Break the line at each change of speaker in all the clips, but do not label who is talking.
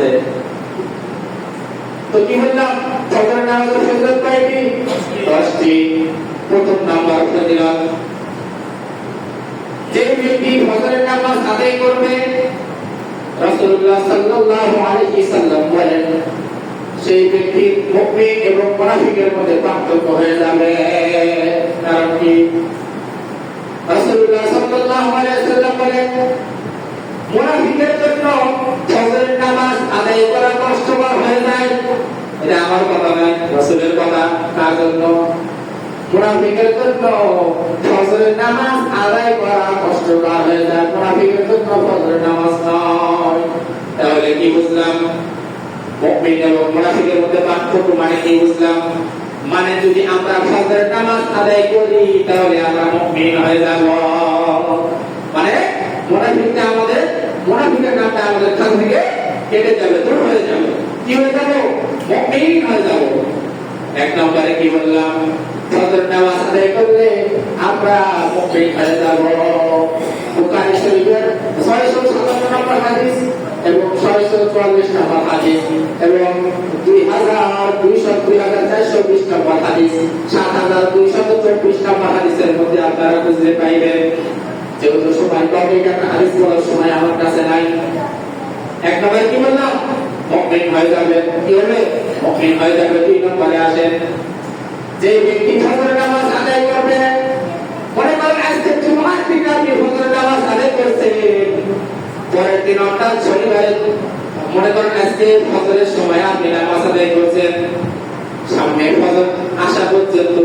আছে। তো কি বললাম, ফজরের নামাজের ফজিলত কয়টি? 10টি। প্রথম নাম্বার ফজিলত, যে ব্যক্তি ফজরের নামাজ আদায় করবে, রাসূলুল্লাহ সাল্লাল্লাহু আলাইহি সাল্লাম বলেন, সেই ব্যক্তি মুমিন এবং মুনাফিকের মধ্যে পার্থক্য হয়ে যাবে। কারণ কি? রাসূলুল্লাহ সাল্লাল্লাহু আলাইহি সাল্লাম বলেন, মুনাফিকের জন্য ফজরের নামাজ আদায় করা কষ্টকর হয়ে যায়। এটা আমার কথা নয়, রাসূলের কথা। কার জন্য? মুনাফিকের জন্য ফজরের নামাজ আদায় করা কষ্টকর হয়ে যায়। মুনাফিকের জন্য ফজরের নামাজ নয়। তাহলে কি বুঝলাম? মুমিন এবং মুনাফিকের মধ্যে পার্থক্য মানে কি বুঝলাম? মানে যদি আমরা ফজরের নামাজ আদায় করি তাহলে আমরা মুমিন হয়ে যাব। মানে মুনাফিকের নামটা আমাদের কাছ থেকে কেটে যাবে, দূর হয়ে যাবে। কি হয়ে যাব? মুমিন হয়ে যাব। এক নম্বরে কি বললাম? ফজরের নামাজ আদায় করলে আমরা মুমিন হয়ে যাব। বুখারী শরীফের 657 নম্বর হাদিস এবং 644 নম্বর হাদিস এবং 2220 নম্বর হাদিস, 7224 নম্বর হাদিসের মধ্যে আপনারা বুঝতে পাইবেন। যেহেতু সময় কম, এই হাদিস বলার সময় আমার কাছে নাই। এক নম্বরে কি বললাম? মুমিন হয়ে যাবে। কি হবে? মুমিন হয়ে যাবে। 2 নম্বরে আসেন, যে ব্যক্তি ফজরের নামাজ আদায় করবে, মনে করেন আজকে জুমার দিন আপনি ফজরের নামাজ আদায় করছেন, পরের দিন অর্থাৎ শনিবারে মনে করেন আজকে ফজরের সময় আপনি নামাজ আদায় করছেন, সামনে ফজর আসা পর্যন্ত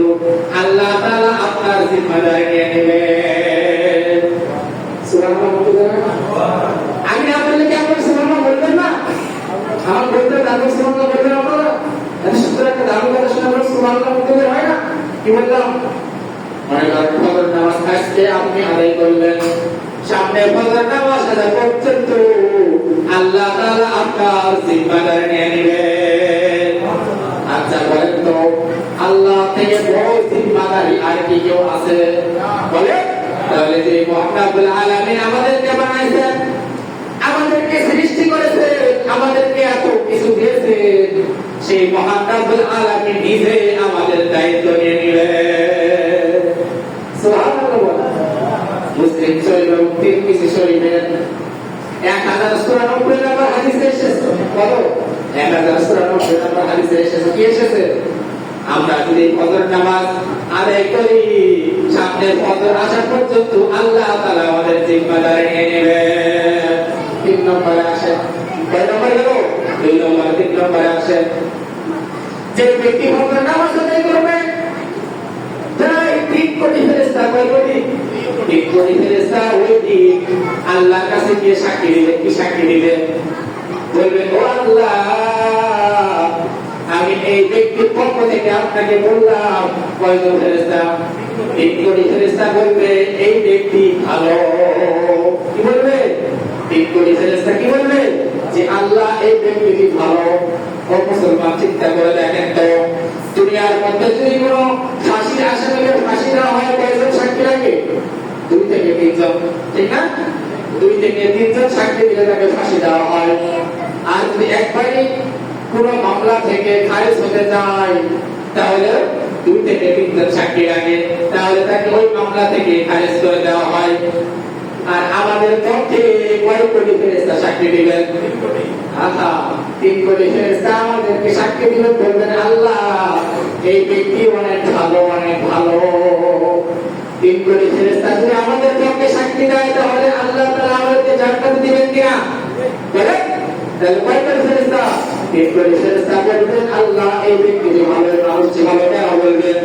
আল্লাহ তাআলা আপনার জিম্মাদারি নিয়ে নেবেন। সুবহানাল্লাহ বলবেন না? আমি না বললে কি আপনারা সুবহানাল্লাহ বলবেন না? আমার বলতে দাঁড়িয়ে সুবহানাল্লাহ বলবেন আপনারা? এটা সূত্র একটা দাঁড়িয়ে কথা শুনে আমরা সুবহানাল্লাহ বলতে হয় না? কি বললাম? মনে করেন ফজরের নামাজ আজকে আপনি আদায় করলেন, সামনে ফজর নামাজ আসা পর্যন্ত আল্লাহ তাআলা আপনার জিম্মাদারি নিয়ে নেবেন। আচ্ছা বলেন তো, আল্লাহ থেকে বড় জিম্মাদারি আর কি কেউ আছে? বলে? তাহলে যে মহান রব্বুল আলামিন আমাদেরকে বানাইছেন, আমাদেরকে সৃষ্টি করেছেন, আমাদেরকে এত কিছু দিয়েছেন, সেই মহান রব্বুল আলামিন নিজে আমাদের দায়িত্ব নিয়ে নিলেন। সুবহানাল্লাহ। মুসলিম শরীফ এবং তিরমিজি শরীফের 1094 নম্বর হাদিসে এসেছে। বলো, 1094 নম্বর হাদিসে এসেছে। কি এসেছে? আমরা যদি ফজর নামাজ আদায় করি, সামনে ফজর আসা পর্যন্ত আল্লাহ তাআলা আমাদের জিম্মাদারি নিয়ে নেবেন। 3 নম্বরে আসে, কয় নম্বরে গেল? 2 নম্বরে। 3 নম্বরে আসে, যে ব্যক্তি ফজর নামাজ আদায় করবে, তাই 3 কোটি ফেরেশতা, কয় কোটি? 3 কোটি ফেরেশতা ওই দিন আল্লাহর কাছে গিয়ে সাক্ষী দিবে। কি সাক্ষী দিবে? বলবে, ও আল্লাহ, আমি এই ব্যক্তির পক্ষ থেকে আপনাকে বললাম। কয়জন ফেরেশতা? 3 কোটি ফেরেশতা বলবে এই ব্যক্তি ভালো। কি বলবে? 3 কোটি ফেরেশতা কি বলবে? যে আল্লাহ এই ব্যক্তি ভালো। ও মুসলমান, চিন্তা করে দেখেন তো, দুনিয়ার মধ্যে যদি কোনো ফাঁসির আসামিকে ফাঁসি দেওয়া হয়, কয়জন সাক্ষী লাগে? 2 থেকে 3 জন, ঠিক না? 2 থেকে 3 জন সাক্ষী দিলে তাকে ফাঁসি দেওয়া হয়। আর যদি একবারই কোনো মামলা থেকে খারিজ হতে যায়, তাহলে 2 থেকে 3 জন সাক্ষী লাগে, তাহলে তাকে ওই মামলা থেকে খারিজ করে দেওয়া হয়। আর আমাদের পক্ষে কয় কোটি ফেরেশতা সাক্ষী দিবেন? 3 কোটি ফেরেশতা আমাদেরকে সাক্ষী দিবেন, বলবেন আল্লাহ এই ব্যক্তি অনেক ভালো, অনেক ভালো। 3 কোটি ফেরেশতা যদি আমাদের পক্ষে সাক্ষী দেয়, তাহলে আল্লাহ তাআলা আমাদেরকে জান্নাত দিবেন কিনা? বলেন? তাহলে কয় কোটি ফেরেশতা? 3 কোটি ফেরেশতা বলবেন আল্লাহ এই ব্যক্তি ভালো, মানুষ ভালো। কেন বলবেন?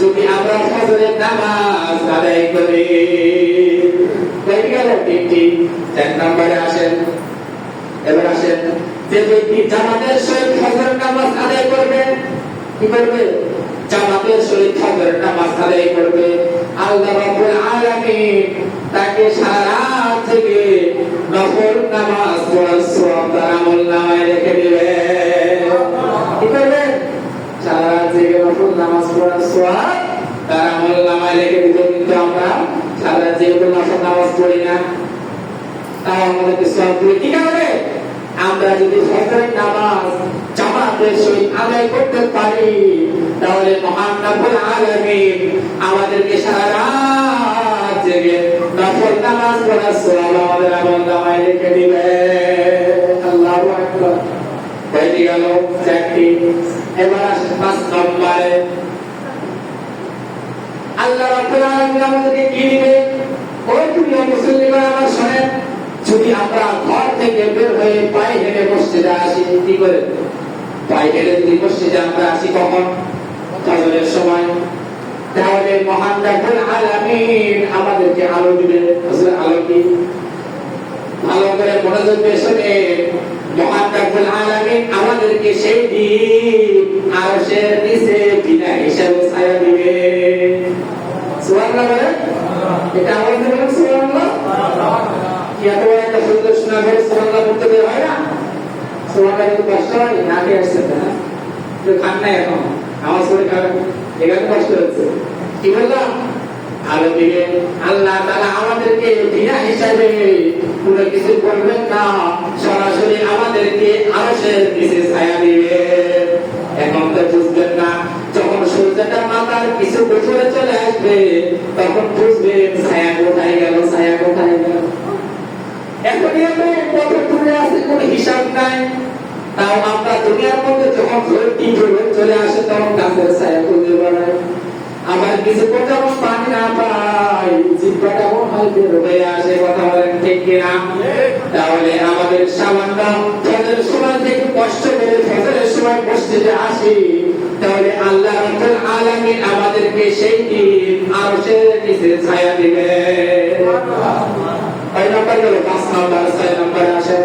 যদি আমরা ফজরের নামাজ আদায় করি। কয় গেল? 3টি। 4 নম্বরে আসেন, এবার আসেন, যে ব্যক্তি জামাতের সহিত ফজরের নামাজ আদায় করবে, কি করবে? জামাতের সহিত ফজরের নামাজ আদায় করবে, আল্লাহ রাব্বুল আলামিন তাকে সারা রাত থেকে নফল নামাজ পড়ার সওয়াব তার আমলনামায় রেখে দিবে। কি করবে? সারা রাত থেকে নফল নামাজ পড়ার সওয়াব তার আমলনামায় রেখে দিবে। কিন্তু আমরা সারা রাত যেহেতু নফল নামাজ পড়ি না, তাও আমাদেরকে সওয়াব দিবে। কি কারণে? আমরা যদি ফজরের নামাজ জামাতের সহিত আদায় করতে পারি তাহলে মহান রব্বুল আলামিন আমাদেরকে সারা রাত জেগে নফল নামাজ পড়ার সওয়াব আমাদের আমলনামায় লিখে দিবে। আল্লাহু আকবার। হয়ে গেল চারটি। এবার আসে 5 নম্বরে। আল্লাহ রাব্বুল আলামিন আমাদেরকে কি দিবে? ওই প্রিয় মুসলিমরা আমার শুনেন, যদি আমরা ঘর থেকে বের হয়ে পায়ে হেঁটে মসজিদে আসি, কি করে পায়ে হেঁটে যদি মসজিদে আমরা আসি কখন? ফজরের সময়। তাহলে মহান রব্বুল আলামিন আমাদেরকে আলো দিবে। আসলে আলো কি? ভালো করে মনোযোগ দিয়ে শুনে, মহান রব্বুল আলামিন আমাদেরকে সেই দিন আরশের নিচে বিনা হিসাবে ছায়া দিবে। সুবহানাল্লাহ বলেন। এটা আমাদের বলেন সুবহানাল্লাহ। কি এত একটা সুন্দর শোনা করে সুবহানাল্লাহ বলতে বের হয় না? সুবহানাল্লাহ কিন্তু কষ্ট হয় না, কে আসছে না? তো খান না এখন নামাজ পড়ে খাবেন, এখানে কষ্ট হচ্ছে। কি বললাম? আলো দিবে আল্লাহ তাআলা আমাদেরকে বিনা হিসাবে কোনো কিছু করবেন না, সরাসরি আমাদেরকে আরশের নিচে ছায়া দিবে। এখন তো বুঝবেন না, যখন সূর্যটা মাথার কিছু উপরে চলে আসবে তখন বুঝবেন ছায়া কোথায় গেল, ছায়া কোথায় গেল। এখন এত কত দূরে আছে কোনো হিসাব নাই। তাও আমরা দুনিয়ার মধ্যে যখন চলে আসে তখন গাছের ছায়া খুঁজে বেড়াই। আবার কিছু যখন পানি না পাই জিহ্বাটা হয় বের হয়ে আসে। কথা বলেন ঠিক কিনা? তাহলে আমাদের সামান্য ফজরের সময় থেকে কষ্ট করে ফজরের সময় মসজিদে আসি, তাহলে আল্লাহ রাব্বুল আলামিন আমাদেরকে সেই দিন আরশের নিচে ছায়া দিবে। কয় নাম্বার গেল? 5 নাম্বার। 6 নাম্বারে আসে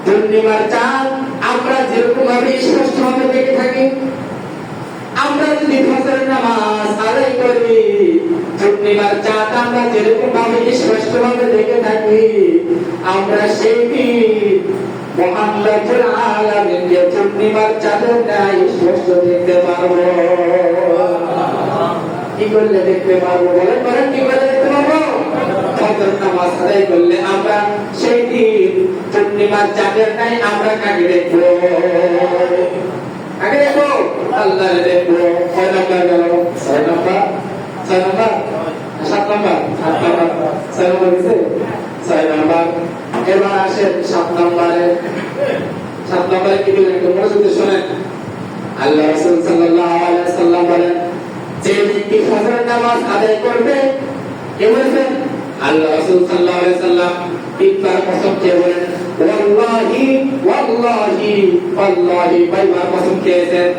পূর্ণিমার চাঁদ। আমরা যেরকম ভাবে স্পষ্টভাবে দেখে থাকি, আমরা যদি ফজরের নামাজ আদায় করি, পূর্ণিমার চাঁদ আমরা যেরকম ভাবে স্পষ্টভাবে দেখে থাকি, আমরা সেই দিন মহান রব্বুল আলামিনকে পূর্ণিমার চাঁদের ন্যায় স্পষ্ট দেখতে পারবো। কি করলে দেখতে পারবো? বলেন বলেন, কি করলে দেখতে পারবো? ফজর নামাজ আদায় করলে আমরা সেই দিন পূর্ণিমার চাঁদের ন্যায় আমরা কাকে দেখবো? আগে দেখো আল্লাহরে দেখবো। 6 নাম্বার গেল। 6 number. 6 number. 7 number. 7 number. 6 number দিছে। 6 নাম্বার। এবার আসে 7 নাম্বারে। 7 নাম্বারে কি বলেন? একটু মনোযোগ দিয়ে শুনেন। আল্লাহ রাসূল সাল্লাল্লাহু আলাইহি ওয়াসাল্লাম বলেন, যে ব্যক্তি ফজরের নামাজ আদায় করবে, কে বলেছেন? আল্লাহ রাসূল সাল্লাল্লাহু আলাইহি ওয়াসাল্লাম তিনবার কসম খেয়ে বলেন, ওয়াল্লাহি ওয়াল্লাহি ওয়াল্লাহি। কয়বার কসম খেয়েছেন?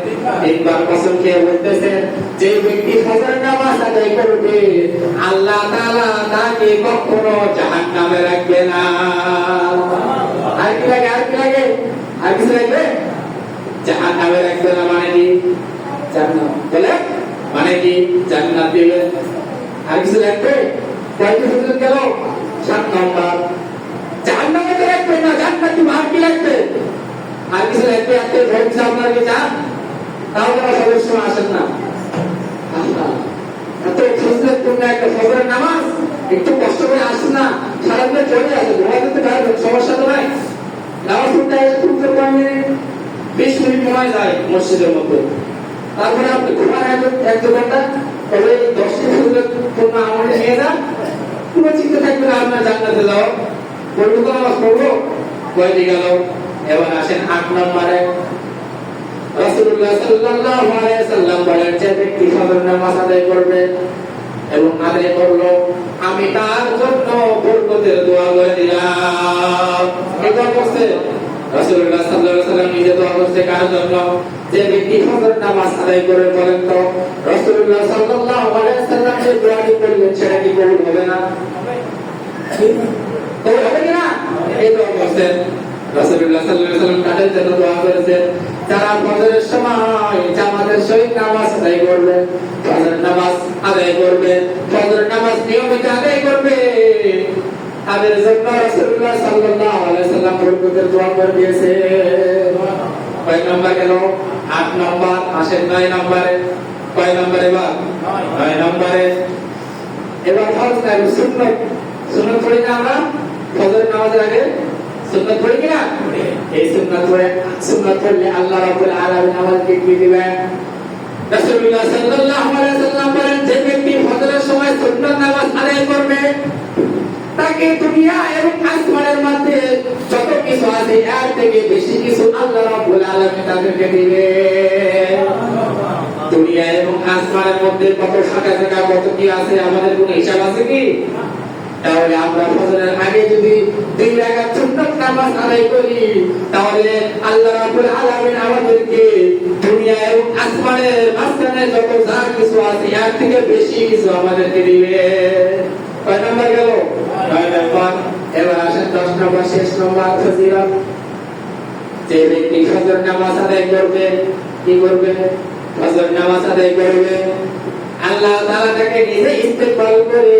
তিনবার কসম খেয়ে বলতেছেন, যে ব্যক্তি ফজরের নামাজ আদায় করবে আল্লাহ তাআলা তাকে কখনো জাহান্নামে রাখবে না। আর কি লাগে? আর কি লাগে? আর কিছু লাগবে? জাহান্নামে রাখবে না মানে কি? জান্নাত বলে মানে কি? জান্নাত দিবে। আর কিছু লাগবে? কয়টি সুযোগ গেল? 7 নাম্বার। জাহান্নামে তো রাখবে না, জান্নাতি ভাগ কি লাগবে? আর কিছু লাগবে? একটা ভোট আপনার কি চান? তাও তারা সদস্য আসেন না। এত ফজরের একটা ফজরের নামাজ একটু কষ্ট করে আসেন না, সারাদিনে চলে আসে, ঘুমাতে তো পারবেন, সমস্যা তো নাই। নামাজ পড়তে আসে খুব 20 মিনিট সময় যায় মসজিদের মধ্যে, তারপরে আপনি ঘুমান 1-2 ঘন্টা, তবে 10 মিনিট পূর্ণ আমলে নিয়ে যান, কোনো চিন্তা থাকবে না আপনার জান্নাতে যাও। বলবো তো নামাজ পড়বো, কয়টি গেল? এবার আসেন 8 নম্বরে। রাসূলুল্লাহ সাল্লাল্লাহু আলাইহি ওয়াসাল্লাম বলেন, যে ব্যক্তি ফজর নামাজ আদায় করবে এবং আদায় করলো, আমি তার জন্য বরকতের দোয়া করে দিলাম। কি দোয়া করছে? রাসূলুল্লাহ সাল্লাল্লাহু আলাইহি ওয়াসাল্লাম নিজে দোয়া করছে কার জন্য? যে ব্যক্তি ফজর নামাজ আদায় করে। বলেন তো রাসূলুল্লাহ সাল্লাল্লাহু আলাইহি ওয়াসাল্লাম যে দোয়াটি করলেন সেটা কি কবুল হবে না? কবুল হবে কি না? এই দোয়া করছেন রাসূলুল্লাহ সাল্লাল্লাহু আলাইহি ওয়াসাল্লাম কাদের জন্য দোয়া করেছেন? যারা ফজরের সময় জামাতের সহিত নামাজ আদায় করবে, ফজর নামাজ আদায় করবে, ফজর নামাজ নিয়মিত আদায় করবে, তাদের জন্য রাসূলুল্লাহ সাল্লাল্লাহু আলাইহি ওয়াসাল্লাম বরকতের দোয়া করে দিয়েছে। কয় নাম্বার গেল? 8 নাম্বার। আসেন 9 নম্বরে। কয় নম্বরে? এবার 9 নম্বরে। এবার ফরজ নাই, সুন্নাত। সুন্নাত পড়ি না আমরা ফজরের নামাজের আগে? সুন্নাত পড়ে কিনা? এই সুন্নাত পড়লে আল্লাহ রাব্বুল আলামিন আমাদেরকে কি দিবেন? রাসূলুল্লাহ সাল্লাল্লাহু আলাইহি ওয়াসাল্লাম বলেন, যে ব্যক্তি ফজরের সময় সুন্নাত নামাজ আদায় করবে তাকে দুনিয়া এবং আসমানের মধ্যে যত কিছু আছে এর থেকে বেশি কিছু আল্লাহ রাব্বুল আলামিন তাদেরকে দিবেন। দুনিয়া এবং আসমানের মধ্যে কত শাখা শাখা কত কি আছে আমাদের কোনো হিসাব আছে কি? তাহলে আমরা ফজরের আগে যদি 2 রাকাত সুন্নাত নামাজ আদায় করি তাহলে আল্লাহ রাব্বুল আলামিন আমাদেরকে দুনিয়া এবং আসমানের মাঝখানে যত যা কিছু আছে এর থেকে বেশি কিছু আমাদেরকে দিবে। কয় নাম্বার গেল? 9 নাম্বার। এবার আসেন 10 নাম্বার, শেষ নাম্বার ফজিলত। যে ব্যক্তি ফজর নামাজ আদায় করবে, কি করবে? ফজর নামাজ আদায় করবে, আল্লাহ তাআলা তাকে নিজে ইস্তেকবাল করে,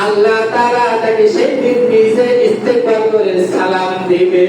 আল্লাহ তাআলা তাকে সেই দিন নিজে ইস্তেকবাল করে সালাম দিবে।